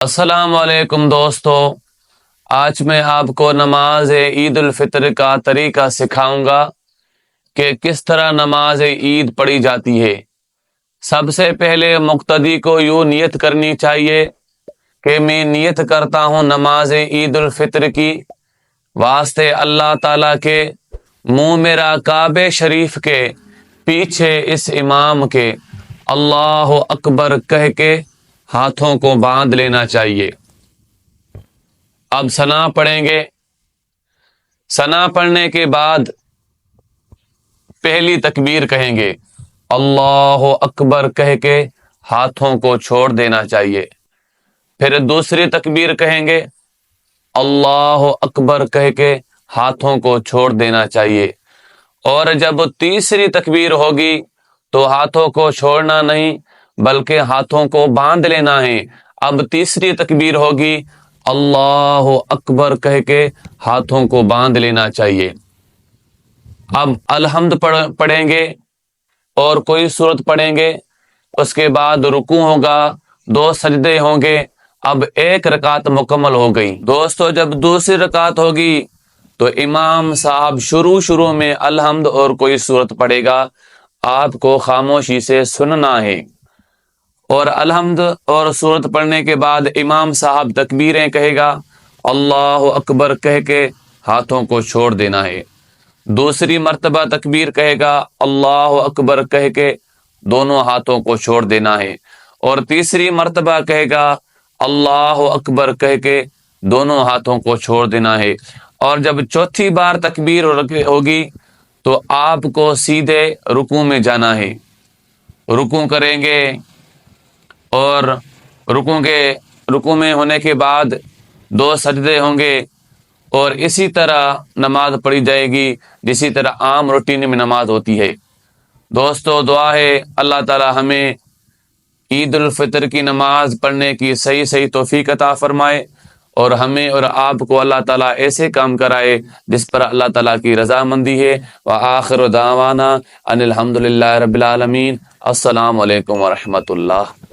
السلام علیکم دوستو، آج میں آپ کو نماز عید الفطر کا طریقہ سکھاؤں گا کہ کس طرح نماز عید پڑھی جاتی ہے۔ سب سے پہلے مقتدی کو یوں نیت کرنی چاہیے کہ میں نیت کرتا ہوں نماز عید الفطر کی واسطے اللہ تعالیٰ کے منہ میرا کعبہ شریف کے پیچھے اس امام کے اللہ اکبر کہہ کے ہاتھوں کو باندھ لینا چاہیے۔ اب ثنا پڑھیں گے۔ ثنا پڑھنے کے بعد پہلی تکبیر کہیں گے، اللہ اکبر کہہ کے ہاتھوں کو چھوڑ دینا چاہیے۔ پھر دوسری تکبیر کہیں گے، اللہ اکبر کہہ کے ہاتھوں کو چھوڑ دینا چاہیے۔ اور جب تیسری تکبیر ہوگی تو ہاتھوں کو چھوڑنا نہیں بلکہ ہاتھوں کو باندھ لینا ہے۔ اب تیسری تکبیر ہوگی، اللہ اکبر کہہ کے ہاتھوں کو باندھ لینا چاہیے۔ اب الحمد پڑھیں گے اور کوئی سورت پڑھیں گے، اس کے بعد رکوع ہوگا، 2 سجدے ہوں گے۔ اب ایک رکعت مکمل ہو گئی۔ دوستو، جب دوسری رکعت ہوگی تو امام صاحب شروع میں الحمد اور کوئی سورت پڑھے گا، آپ کو خاموشی سے سننا ہے۔ اور الحمد اور سورت پڑھنے کے بعد امام صاحب تکبیریں کہے گا، اللہ اکبر کہہ کے ہاتھوں کو چھوڑ دینا ہے۔ دوسری مرتبہ تکبیر کہے گا، اللہ اکبر کہہ کے دونوں ہاتھوں کو چھوڑ دینا ہے۔ اور تیسری مرتبہ کہے گا، اللہ اکبر کہہ کے دونوں ہاتھوں کو چھوڑ دینا ہے۔ اور جب چوتھی بار تکبیر ہوگی تو آپ کو سیدھے رکوع میں جانا ہے۔ رکوع کریں گے اور رکوع میں ہونے کے بعد 2 سجدے ہوں گے، اور اسی طرح نماز پڑھی جائے گی جسی طرح عام روٹین میں نماز ہوتی ہے۔ دوستو، دعا ہے اللہ تعالی ہمیں عید الفطر کی نماز پڑھنے کی صحیح توفیق عطا فرمائے، اور ہمیں اور آپ کو اللہ تعالیٰ ایسے کام کرائے جس پر اللہ تعالیٰ کی رضامندی ہے۔ وآخر دعوانا ان الحمد للہ رب العالمین۔ السلام علیکم ورحمۃ اللہ۔